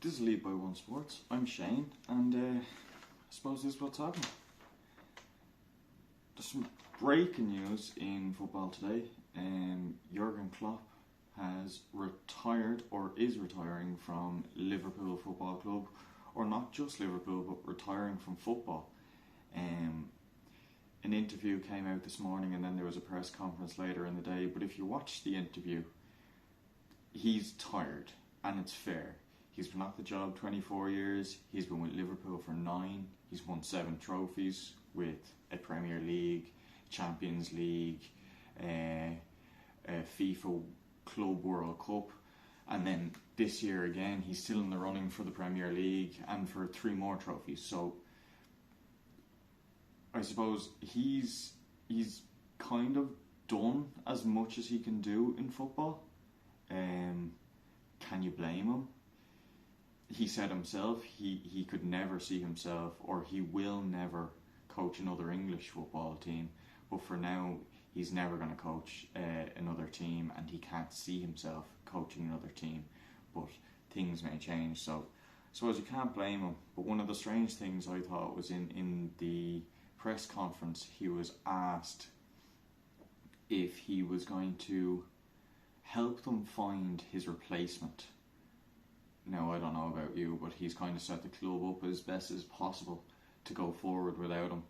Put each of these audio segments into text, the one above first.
This is Lead by One Sports. I'm Shane, and I suppose this is what's happening. There's some breaking news in football today. Jürgen Klopp has retired, or is retiring, from Liverpool Football Club, or not just Liverpool, but retiring from football. An interview came out this morning, and then there was a press conference later in the day. But if you watch the interview, he's tired, and it's fair. He's been at the job 24 years, he's been with Liverpool for 9, he's won 7 trophies with a Premier League, Champions League, a FIFA Club World Cup, and then this year again he's still in the running for the Premier League and for 3 more trophies. So I suppose he's kind of done as much as he can do in football. Can you blame him? He said himself he could never see himself, or he will never coach another English football team, but for now he's never going to coach another team, and he can't see himself coaching another team, but things may change, so I suppose you can't blame him. But one of the strange things I thought was in the press conference, he was asked if he was going to help them find his replacement. Now, I don't know about you, but he's kind of set the club up as best as possible to go forward without him.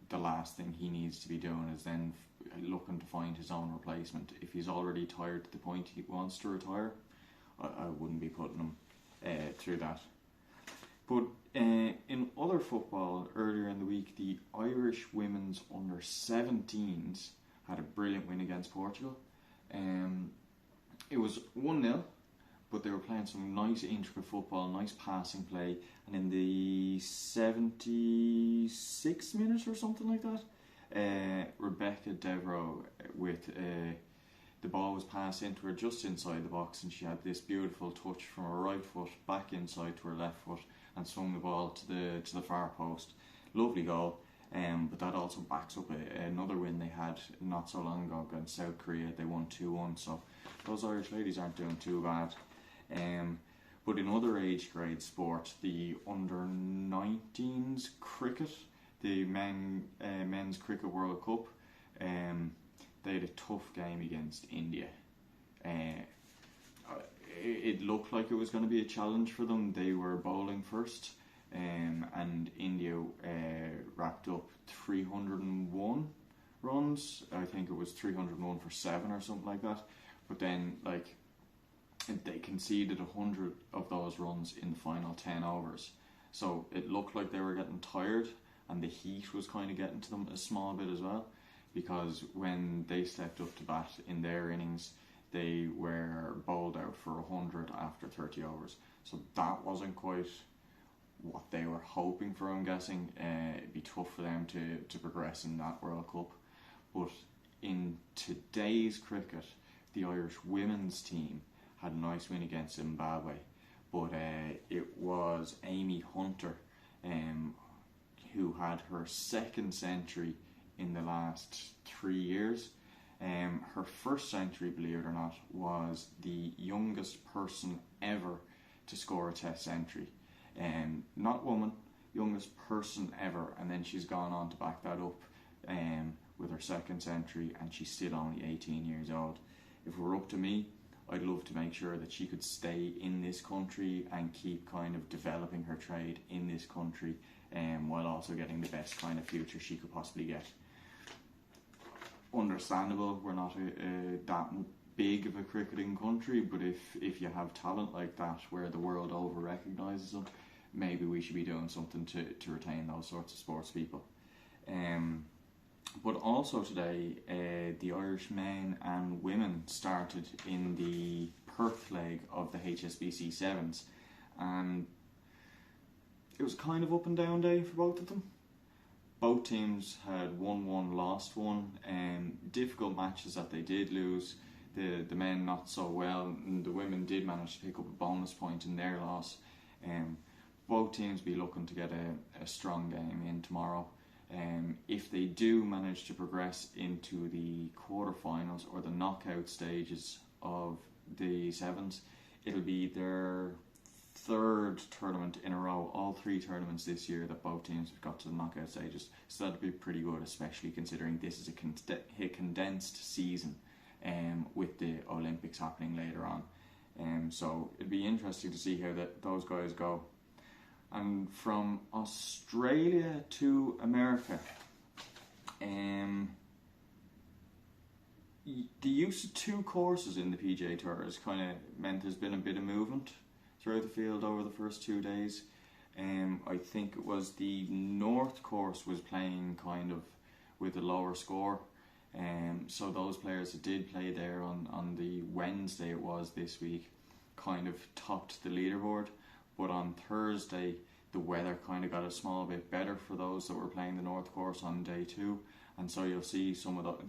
The last thing he needs to be doing is then looking to find his own replacement. If he's already tired to the point he wants to retire, I wouldn't be putting him through that. But in other football, earlier in the week, the Irish women's under-17s had a brilliant win against Portugal. It was 1-0. But they were playing some nice intricate football, nice passing play, and in the 76th minute or something like that, Rebecca Devereux with the ball was passed into her just inside the box, and she had this beautiful touch from her right foot back inside to her left foot and swung the ball to the far post. Lovely goal. But that also backs up another win they had not so long ago against South Korea. They won 2-1, so those Irish ladies aren't doing too bad. But in other age grade sport, the under-19s cricket, the men's cricket World Cup, they had a tough game against India. It looked like it was going to be a challenge for them. They were bowling first, and India racked up 301 runs. I think it was 301 for 7 or something like that. But then, they conceded 100 of those runs in the final 10 overs. So it looked like they were getting tired, and the heat was kind of getting to them a small bit as well, because when they stepped up to bat in their innings, they were bowled out for 100 after 30 overs. So that wasn't quite what they were hoping for, I'm guessing. It'd be tough for them to progress in that World Cup. But in today's cricket, the Irish women's team had a nice win against Zimbabwe, but it was Amy Hunter who had her 2nd century in the last 3 years. Her first century, believe it or not, was the youngest person ever to score a Test century. Not woman, youngest person ever, and then she's gone on to back that up with her 2nd century, and she's still only 18 years old. If it were up to me, I'd love to make sure that she could stay in this country and keep kind of developing her trade in this country, while also getting the best kind of future she could possibly get. Understandable, we're not that big of a cricketing country, but if you have talent like that where the world over recognises them, maybe we should be doing something to retain those sorts of sports people. But also today, the Irish men and women started in the Perth leg of the HSBC Sevens, and it was kind of up and down day for both of them. Both teams had won one, lost one, difficult matches that they did lose. The men not so well, and the women did manage to pick up a bonus point in their loss. Both teams be looking to get a strong game in tomorrow. If they do manage to progress into the quarterfinals or the knockout stages of the Sevens, it'll be their third tournament in a row, all three tournaments this year that both teams have got to the knockout stages. So that'd be pretty good, especially considering this is a condensed season, with the Olympics happening later on. So it'd be interesting to see how those guys go. And from Australia to America, the use of two courses in the PGA Tour has kind of meant there's been a bit of movement throughout the field over the first 2 days. I think it was the North course was playing kind of with a lower score. So those players that did play there on the Wednesday it was this week kind of topped the leaderboard. But on Thursday the weather kind of got a small bit better for those that were playing the North course on day 2. And so you'll see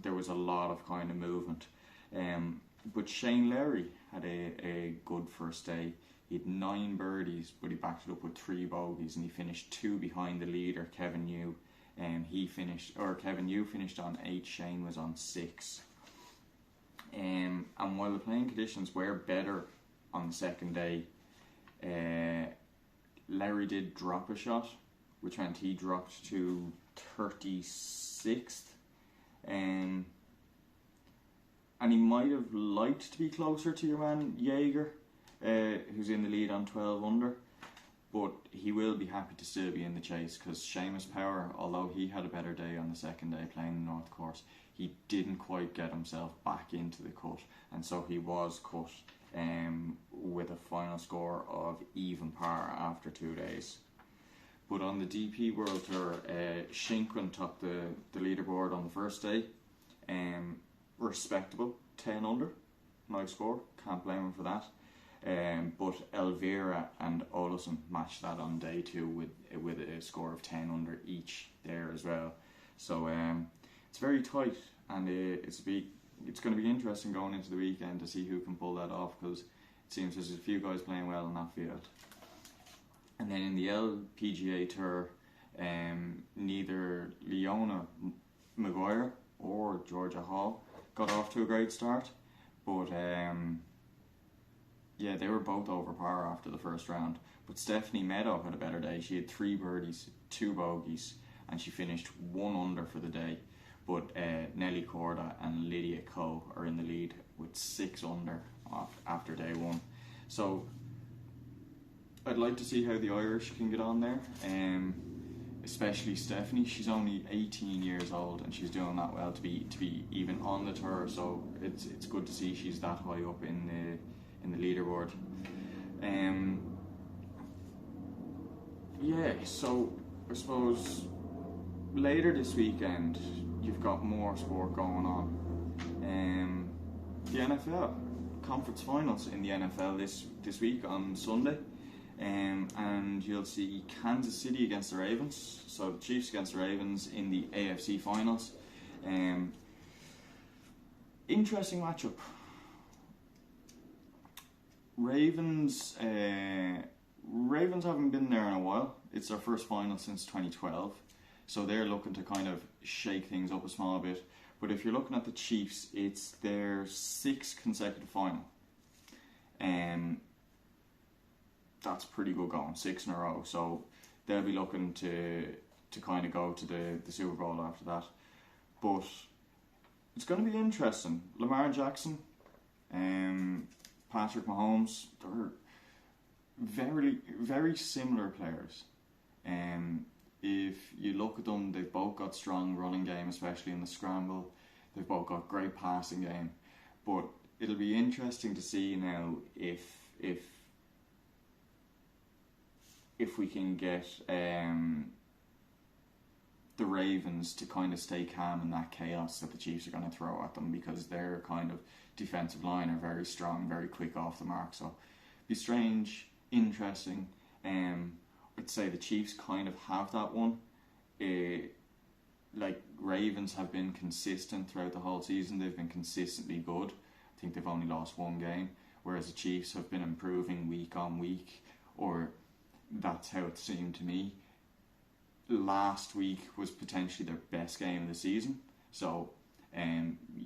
there was a lot of kind of movement. But Shane Lowry had a good first day. He had 9 birdies, but he backed it up with 3 bogeys, and he finished 2 behind the leader, Kevin Yu. Kevin Yu finished on 8, Shane was on 6. And while the playing conditions were better on the second day, Lowry did drop a shot, which meant he dropped to 36th. And he might have liked to be closer to your man Jaeger, who's in the lead on 12 under, but he will be happy to still be in the chase, because Seamus Power, although he had a better day on the second day playing the North course, he didn't quite get himself back into the cut, and so he was cut with a final score of even par after 2 days. But on the DP World Tour, Shinkwin topped the leaderboard on the first day. Respectable, 10 under, nice score, can't blame him for that. But Elvira and Olesen matched that on day 2 with a score of 10 under each there as well. So it's very tight, and it's going to be interesting going into the weekend to see who can pull that off, because it seems there's a few guys playing well in that field. And then in the LPGA Tour, neither Leona Maguire or Georgia Hall got off to a great start, but they were both over par after the first round. But Stephanie Meadow had a better day. She had 3 birdies, 2 bogeys, and she finished 1 under for the day. But Nelly Korda and Lydia Ko are in the lead with 6 under after day 1. So I'd like to see how the Irish can get on there, especially Stephanie. She's only 18 years old and she's doing that well to be even on the tour. So it's good to see she's that high up in the leaderboard. So I suppose later this weekend you've got more sport going on. The NFL conference finals in the NFL this week on Sunday. And you'll see Kansas City against the Ravens, so the Chiefs against the Ravens in the AFC finals. Interesting matchup. Ravens haven't been there in a while. It's their first final since 2012, so they're looking to kind of shake things up a small bit. But if you're looking at the Chiefs, it's their 6th consecutive final. That's pretty good going, 6 in a row. So they'll be looking to kind of go to the Super Bowl after that. But it's going to be interesting. Lamar Jackson, Patrick Mahomes, they're very, very similar players. If you look at them, they've both got strong running game, especially in the scramble. They've both got great passing game. But it'll be interesting to see now if we can get the Ravens to kind of stay calm in that chaos that the Chiefs are going to throw at them, because their kind of defensive line are very strong, very quick off the mark. So it'll be strange, interesting. I'd say the Chiefs kind of have that one. Like Ravens have been consistent throughout the whole season. They've been consistently good. I think they've only lost 1 game, whereas the Chiefs have been improving week on week, or that's how it seemed to me. Last week was potentially their best game of the season, so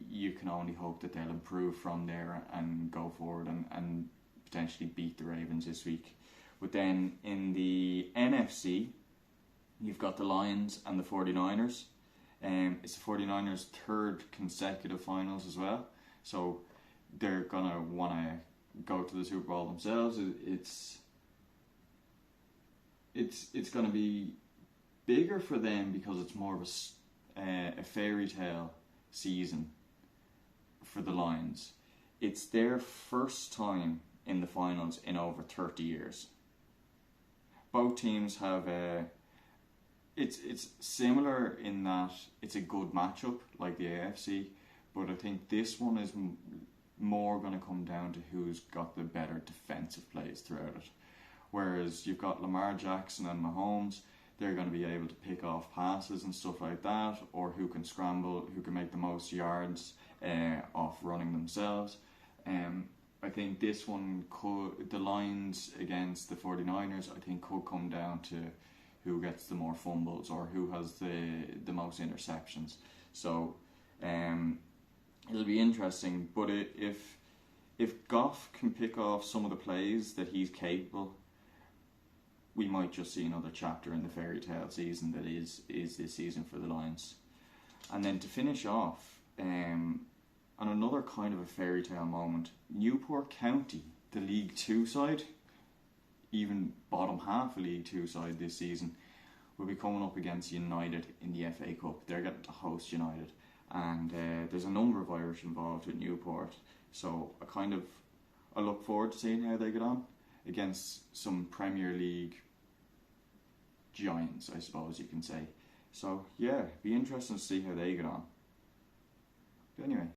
you can only hope that they'll improve from there and go forward and potentially beat the Ravens this week. But then in the NFC, you've got the Lions and the 49ers. It's the 49ers' third consecutive finals as well. So they're going to want to go to the Super Bowl themselves. It's going to be bigger for them because it's more of a fairy tale season for the Lions. It's their first time in the finals in over 30 years. Both teams have it's similar in that it's a good matchup like the AFC, but I think this one is more going to come down to who's got the better defensive plays throughout it. Whereas you've got Lamar Jackson and Mahomes, they're going to be able to pick off passes and stuff like that, or who can scramble, who can make the most yards off running themselves. I think this one the Lions against the 49ers, I think could come down to who gets the more fumbles or who has the most interceptions. So it'll be interesting. But if Goff can pick off some of the plays that he's capable, we might just see another chapter in the fairy tale season that is this season for the Lions. And then to finish off, on another kind of a fairy tale moment, Newport County, the League 2 side, even bottom half of League 2 side this season, will be coming up against United in the FA Cup. They're getting to host United, and there's a number of Irish involved with Newport, so I look forward to seeing how they get on against some Premier League giants, I suppose you can say. So yeah, be interesting to see how they get on. But anyway,